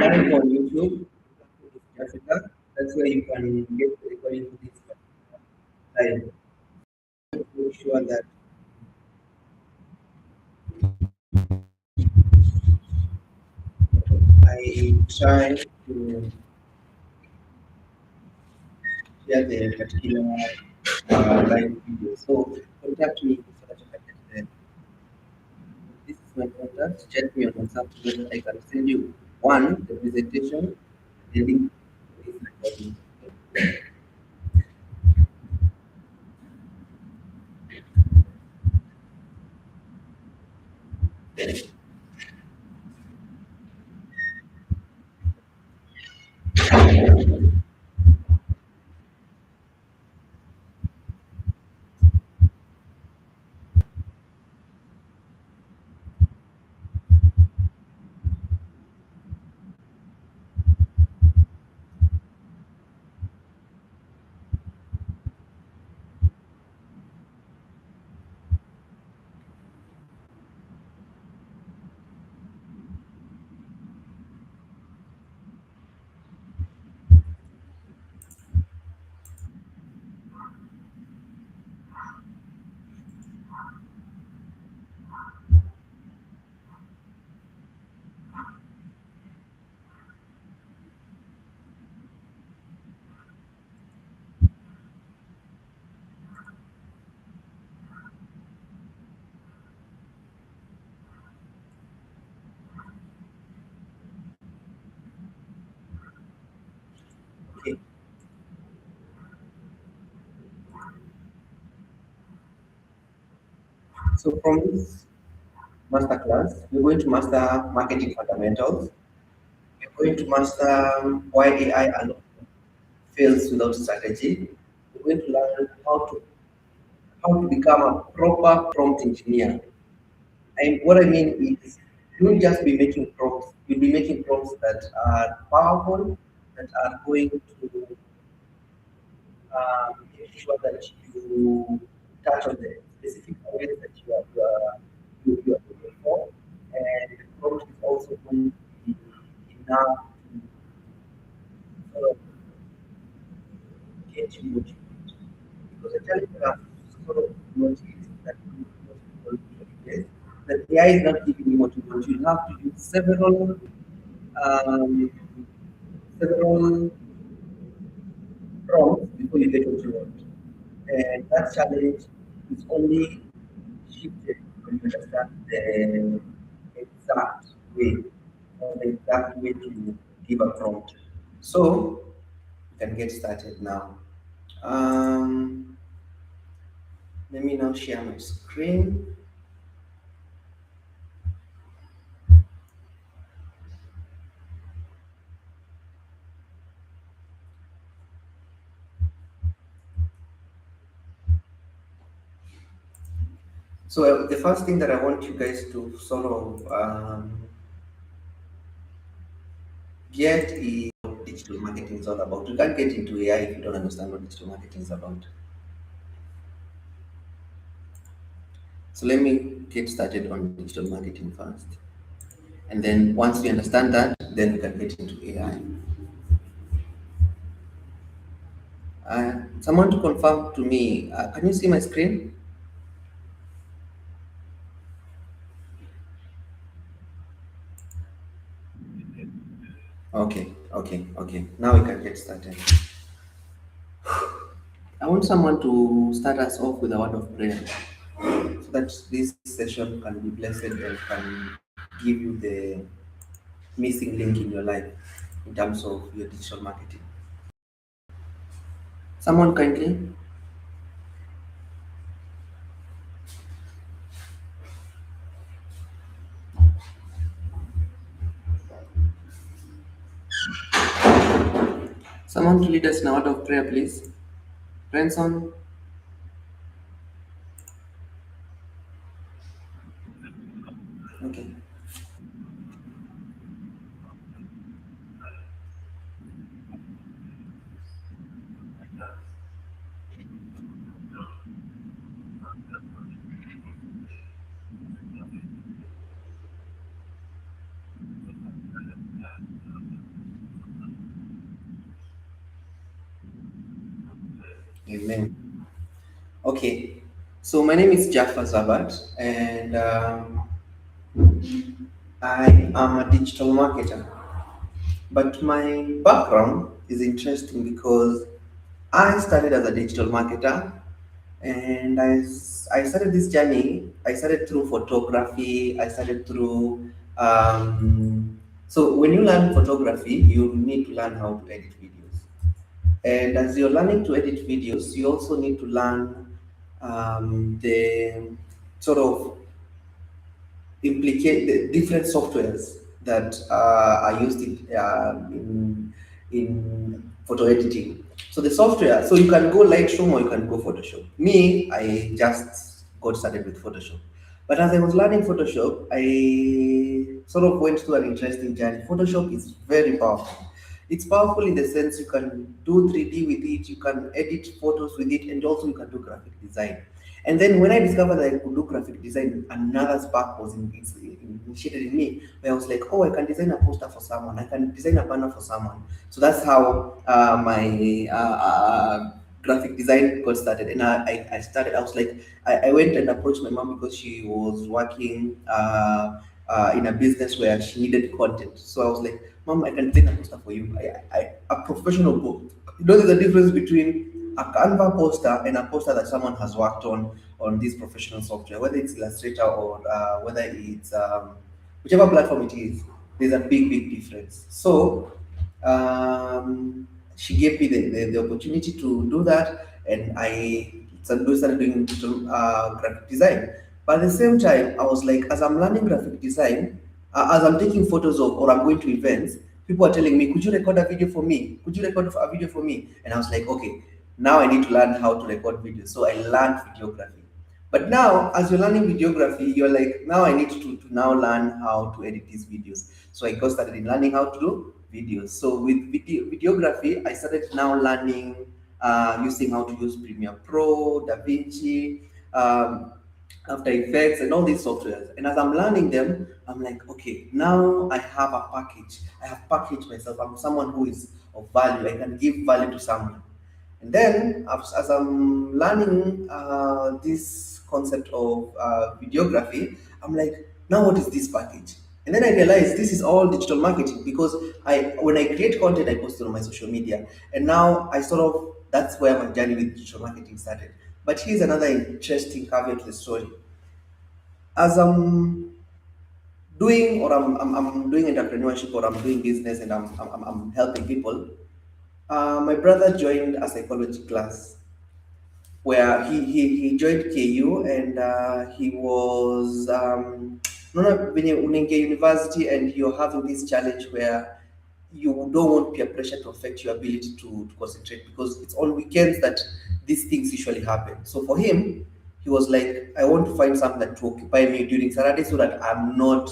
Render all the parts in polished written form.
learning on YouTube, Africa, that's where you can get the recording for this time. Make sure that I try to share the particular live video. So contact me so that you can get the. This is my contact. Chat me on WhatsApp so that I can send you one the presentation, the link to this recording. Okay. So from this masterclass, we're going to master marketing fundamentals. We're going to master why AI alone fails without strategy. We're going to learn how to become a proper prompt engineer. And what I mean is, you won't just be making prompts. You'll be making prompts that are powerful, that are going to make sure that you touch on the specific areas that you are looking for. And the prompt is also going to be enough to sort of get you what you need. Because the challenge that I've sort of noticed that most people do is that AI is not giving you what you want. You have to do um, several prompts before you get what you want. And that challenge is only shifted when you understand the exact way or the exact way to give a prompt. So we can get started now. Um, Let me now share my screen. So the first thing that I want you guys to sort of get is what digital marketing is all about. You can't get into AI if you don't understand what digital marketing is about. So let me get started on digital marketing first. And then once we understand that, then we can get into AI. Someone to confirm to me, can you see my screen? Okay, okay, okay. Now we can get started. I want someone to start us off with a word of prayer so that this session can be blessed and can give you the missing link in your life in terms of your digital marketing. Someone kindly. Someone to lead us in a word of prayer, please. Ransom. Okay. Amen. Okay, so my name is Jaffa Zabat, and I am a digital marketer. But my background is interesting because I started as a digital marketer, and I started this journey. I started through photography. I started through so when you learn photography, you need to learn how to edit videos. And as you're learning to edit videos, you also need to learn the sort of implicate the different softwares that are used in photo editing. So the software, so you can go Lightroom or you can go Photoshop. Me, I just got started with Photoshop. But as I was learning Photoshop, I sort of went through an interesting journey. Photoshop is very powerful. It's powerful in the sense you can do 3D with it, you can edit photos with it, and also you can do graphic design. And then when I discovered that I could do graphic design, another spark was initiated in me, where I was like, oh, I can design a poster for someone, I can design a banner for someone. So that's how my graphic design got started. And I started, I was like, I went and approached my mom because she was working in a business where she needed content. So I was like, Mom, I can design a poster for you. A professional book. You know, there's a difference between a Canva poster and a poster that someone has worked on this professional software, whether it's Illustrator or whether it's whichever platform it is. There's a big difference. So she gave me the opportunity to do that, and I started doing graphic design. But at the same time, I was like, as I'm learning graphic design, as I'm taking photos of or I'm going to events, people are telling me, could you record a video for me? Could you record a video for me? And I was like, okay, now I need to learn how to record videos. So I learned videography. But now, as you're learning videography, you're like, now I need to now learn how to edit these videos. So I got started in learning how to do videos. So with videography, I started now learning using how to use Premiere Pro, DaVinci, After Effects, and all these softwares. And as I'm learning them, I'm like, okay, now I have a package. I have packaged myself. I'm someone who is of value. I can give value to someone. And then, as I'm learning this concept of videography, I'm like, now what is this package? And then I realized this is all digital marketing because when I create content, I post it on my social media. And now I sort of, that's where my journey with digital marketing started. But here's another interesting caveat to the story. As I'm doing entrepreneurship or I'm doing business and I'm helping people, my brother joined a psychology class where he joined KU and he was unaona venye unaingia university and you're having this challenge where you don't want peer pressure to affect your ability to concentrate because it's on weekends that these things usually happen. So for him, he was like, I want to find something that to occupy me during Saturday so that I'm not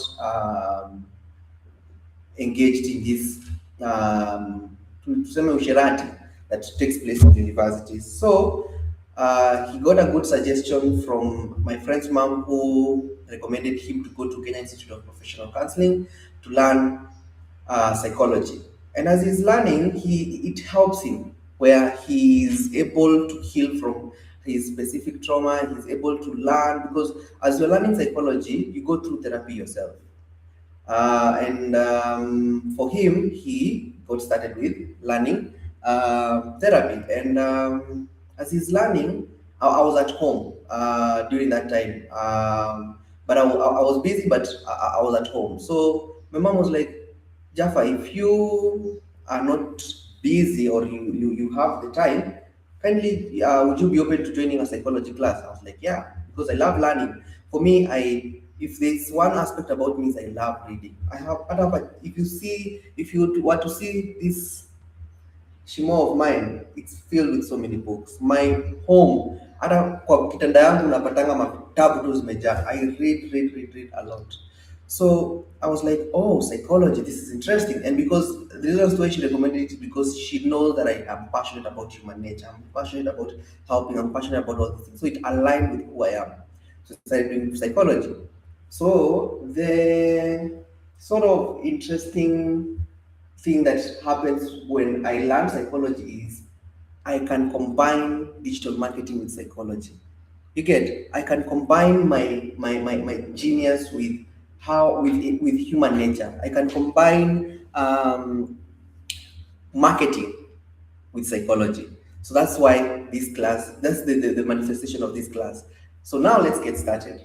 engaged in this tuseme usherati that takes place in universities. So he got a good suggestion from my friend's mom who recommended him to go to Kenya Institute of Professional Counseling to learn psychology. And as he's learning, it helps him where he is able to heal from his specific trauma. He's able to learn because as you're learning psychology, you go through therapy yourself. And for him, he got started with learning therapy. And as he's learning, I was at home during that time. But I was busy, but I was at home. So my mom was like, Jaffa, if you are not busy or you have the time, kindly, would you be open to joining a psychology class? I was like, yeah, because I love learning. For me, if there's one aspect about me is I love reading. If you were to see this shimo of mine, it's filled with so many books. My home, hata kwa kitanda yangu napatanga mavitabu tu zimejaa. I read a lot. So I was like, oh, psychology, this is interesting. And because the reason why she recommended it is because she knows that I am passionate about human nature. I'm passionate about helping. I'm passionate about all these things. So it aligned with who I am. So I started doing psychology. So the sort of interesting thing that happens when I learn psychology is I can combine digital marketing with psychology. You get, I can combine my genius with how with human nature. I can combine marketing with psychology. So that's why this class, that's the manifestation of this class. So now let's get started.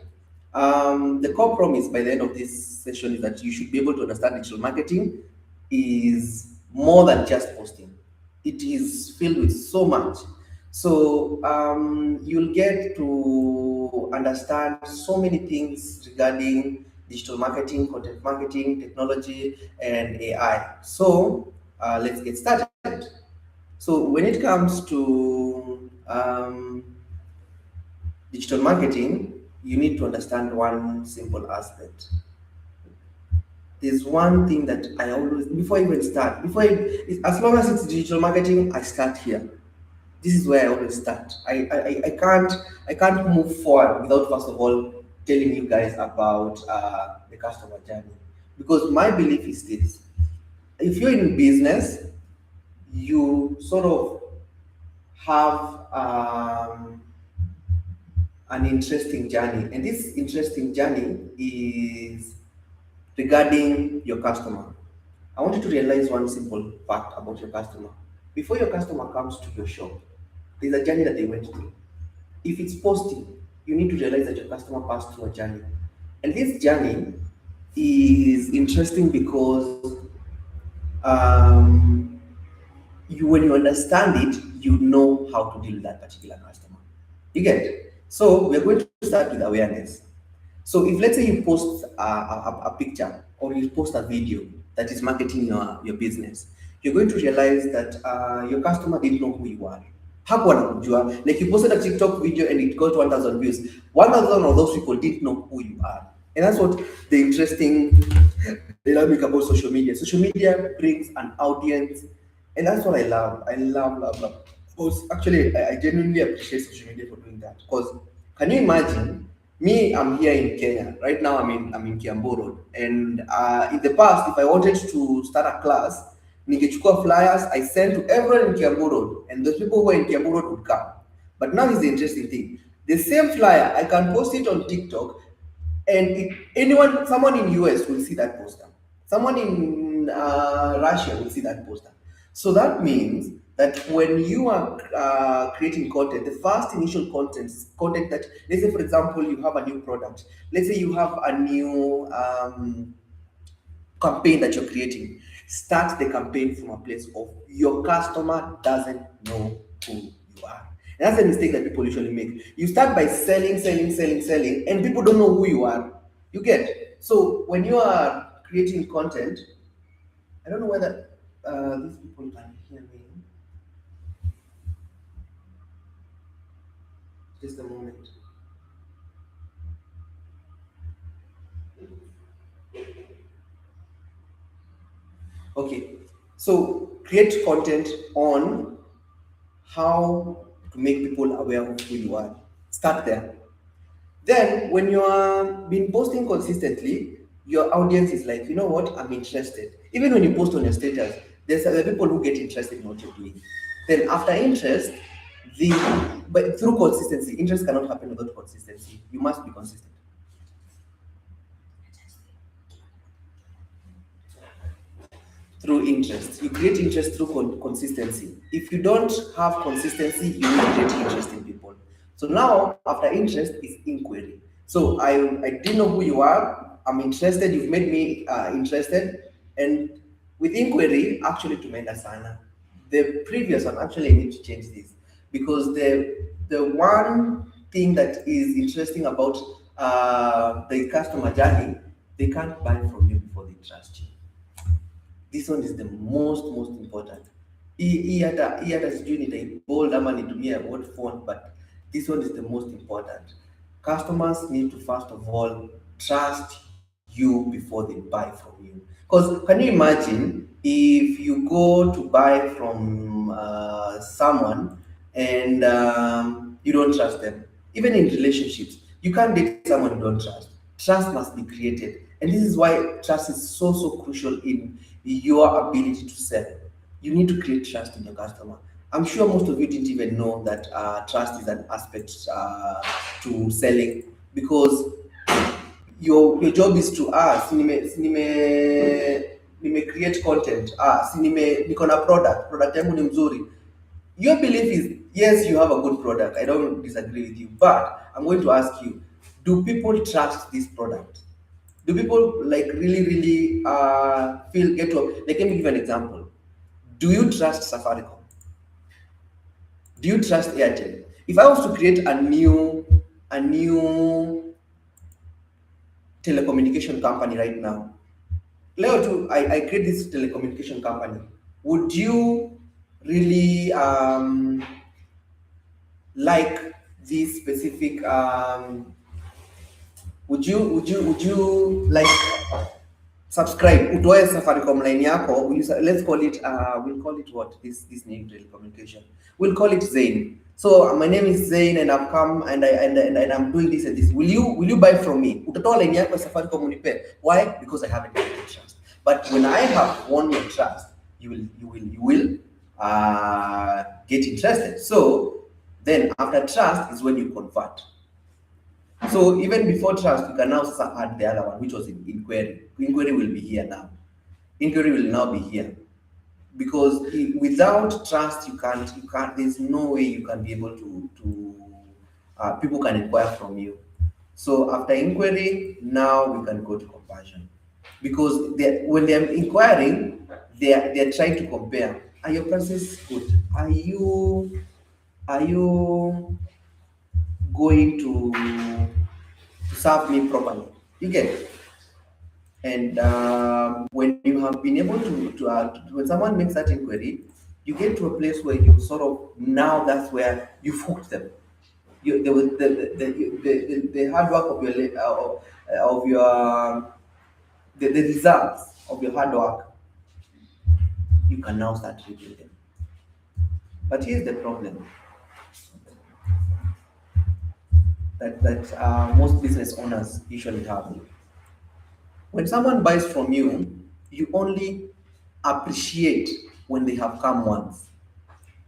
The core promise by the end of this session is that you should be able to understand digital marketing is more than just posting. It is filled with so much. So you'll get to understand so many things regarding digital marketing, content marketing, technology, and AI. So let's get started. So when it comes to digital marketing, you need to understand one simple aspect. There's one thing that I always, before I even start, as long as it's digital marketing, I start here. This is where I always start. I can't move forward without first of all telling you guys about the customer journey, because my belief is this: if you're in business, you sort of have an interesting journey, and this interesting journey is regarding your customer. I want you to realize one simple fact about your customer. Before your customer comes to your shop, there's a journey that they went through. If it's posting, you need to realize that your customer passed through a journey. And this journey is interesting because um, when you understand it, you know how to deal with that particular customer. You get it? So we're going to start with awareness. So if let's say you post a picture or you post a video that is marketing your business, you're going to realize that your customer didn't know who you are. Hakuwa anakujua. Like you posted a TikTok video and it got 1,000 views. 1,000 of those people didn't know who you are. And that's what the interesting dynamic about social media. Social media brings an audience, and that's what I love. I love. Because actually, I genuinely appreciate social media for doing that. Because can you imagine me? I'm here in Kenya right now. I'm in Kiambu Road, and in the past, if I wanted to start a class, ningechukua flyers I sent to everyone in Kiambu Road, and those people who are in Kiambu Road would come. But now is the interesting thing: the same flyer I can post it on TikTok, and someone in US will see that poster. Someone in Russia will see that poster. So that means that when you are creating content, the first initial content is content that, let's say, for example, you have a new product. Let's say you have a new campaign that you're creating. Start the campaign from a place of your customer doesn't know who you are. And that's a mistake that people usually make. You start by selling, and people don't know who you are. You get? So when you are creating content, I don't know whether these people can hear me. Just a moment. Okay. So create content on how to make people aware of who you are. Start there. Then, when you are been posting consistently, your audience is like, you know what, I'm interested. Even when you post on your status, there's other people who get interested in what you're doing. Then, after interest, the but through consistency, interest cannot happen without consistency. You must be consistent. Through interest. You create interest through consistency. If you don't have consistency, you will create interest in people. So now, after interest is inquiry. So I didn't know who you are. I'm interested. You've made me interested. And with inquiry, actually, tumeenda sana. The previous one, actually, I need to change this because the one thing that is interesting about the customer journey, they can't buy from you before they trust you. This one is the most important. Hii hata sijui nitaibold ama nitumie what font, but this one is the most important. Customers need to first of all trust you before they buy from you. Because can you imagine if you go to buy from someone and you don't trust them? Even in relationships, you can't date someone you don't trust. Trust must be created, and this is why trust is so crucial in your ability to sell. You need to create trust in your customer. I'm sure most of you didn't even know that trust is an aspect to selling, because your job is to nime create content, niko na product yangu ni mzuri. Your belief is, yes, you have a good product, I don't disagree with you, but I'm going to ask you, do people trust this product? Do people like really feel get to, like, let me give you an example. Do you trust Safaricom? Do you trust Airtel? If I was to create a new telecommunication company right now, Leo too, I create this telecommunication company. Would you really like this specific would you like subscribe utoe Safaricom line yako, let's call it we'll call it what, this new telecommunication, we'll call it Zain. So my name is Zain and I've come and and I'm doing this and this. Will you buy from me? Utatoa line yako ya Safaricom unipe. Why? Because I haven't got your trust. But when I have won your trust, you will get interested. So then after trust is when you convert. So even before trust, you can now add the other one, which was in inquiry. Inquiry will be here now. Inquiry will now be here, because without trust, you can't. There's no way you can be able to people can inquire from you. So after inquiry, now we can go to conversion, because when they're inquiring, they're trying to compare. Are your prices good? Are you going to serve me properly? You get. And when you have been able when someone makes that inquiry, you get to a place where you sort of, now that's where you've hooked them. The hard work of your the results of your hard work, you can now start reaping them. But here's the problem that most business owners usually have. When someone buys from you, you only appreciate when they have come once.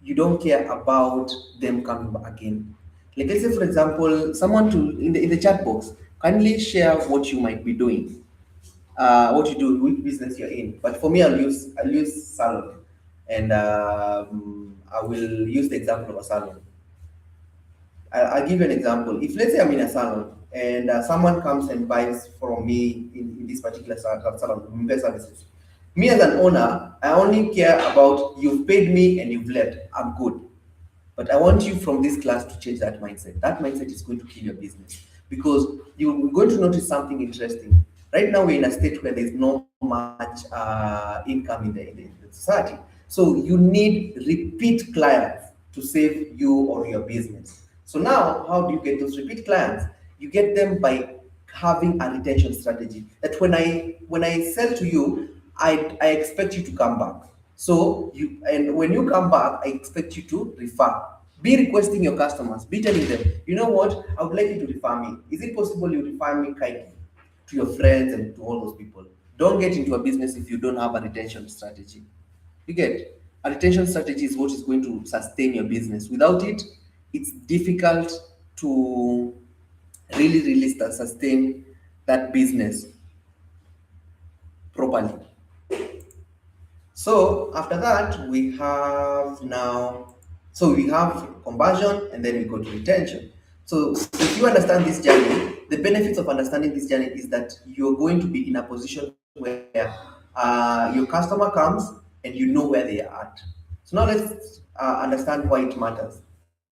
You don't care about them coming back again. Like, let's say for example, someone to in the chat box, kindly share what you might be doing, what you do, which business you're in. But for me, I'll use salon, and I will use the example of a salon. I'll give you an example. If let's say I'm in a salon and someone comes and buys from me in this particular salon, Mumbai services. Me as an owner, I only care about you've paid me and you've left. I'm good. But I want you from this class to change that mindset. That mindset is going to kill your business, because you're going to notice something interesting. Right now, we're in a state where there's not much income in the society. So you need repeat clients to save you or your business. So now, how do you get those repeat clients? You get them by having a retention strategy. That when I sell to you, I expect you to come back. So and when you come back, I expect you to refer. Be requesting your customers, be telling them, you know what, I would like you to refer me. Is it possible you refer me kindly to your friends and to all those people? Don't get into a business if you don't have a retention strategy. You get, a retention strategy is what is going to sustain your business. Without it, it's difficult to really sustain that business properly. So after that, we have conversion, and then we go to retention. So if you understand this journey, the benefits of understanding this journey is that you're going to be in a position where your customer comes and you know where they are at. So now let's understand why it matters.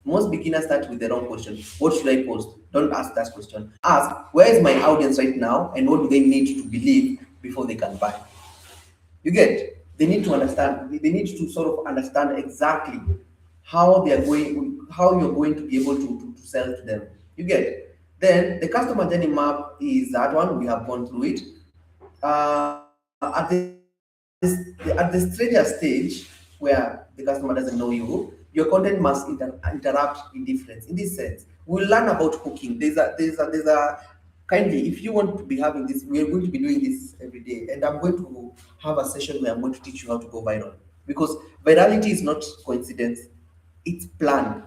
Most beginners start with the wrong question. What should I post? Don't ask that question. Ask, where is my audience right now, and what do they need to believe before they can buy? You get, they need to understand, they need to sort of understand exactly how you're going to be able to sell to them. You get, then the customer journey map is that one, we have gone through it. At the stranger stage, where the customer doesn't know you, your content must interrupt indifference. In this sense, we'll learn about hooking. There's a kindly, if you want to be having this, we are going to be doing this every day, and I'm going to have a session where I'm going to teach you how to go viral, because virality is not coincidence. It's planned.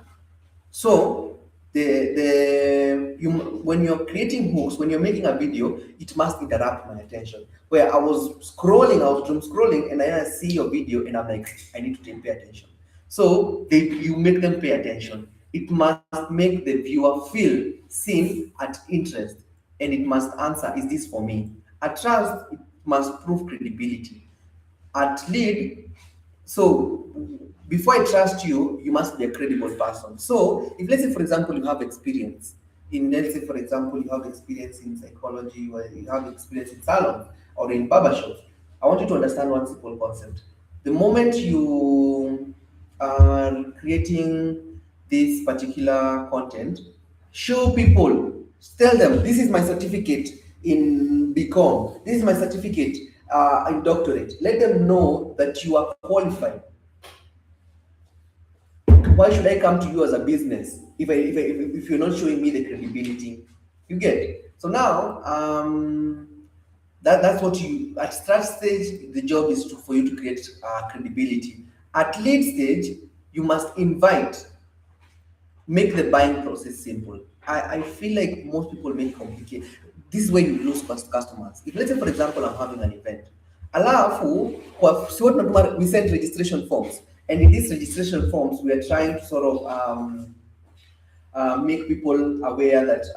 So when you're creating hooks, when you're making a video, it must interrupt my attention. Where I was doom scrolling, and then I see your video, and I'm like, I need to pay attention. So you make them pay attention. It must make the viewer feel seen at interest, and it must answer, is this for me? At trust, it must prove credibility. At lead, so before I trust you, you must be a credible person. So if, let's say, for example, you have experience in, let's say, for example, you have experience in psychology, or you have experience in salon or in barbershops, I want you to understand one simple concept. The moment you are creating this particular content, show people, tell them, this is my certificate in BCom, this is my certificate in doctorate. Let them know that you are qualified. Why should I come to you as a business if you're not showing me the credibility? You get. So now, that's what you, at start stage, the job is for you to create credibility. At late stage, you must invite, make the buying process simple. I feel like most people make complicated. This is where you lose customers. If, let's say, for example, I'm having an event, alafu si watu tunatuma, we send registration forms, and in these registration forms we are trying to sort of make people aware that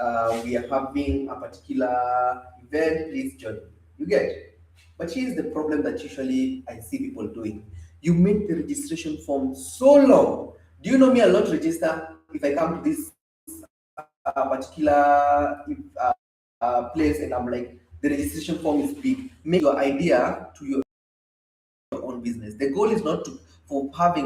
we are having a particular event, please join. You get? But here's the problem that usually I see people doing. You make the registration form so long. Do you know me? I'll not register if I come to this particular place and I'm like, the registration form is big. Make your idea to your own business. The goal is not to for having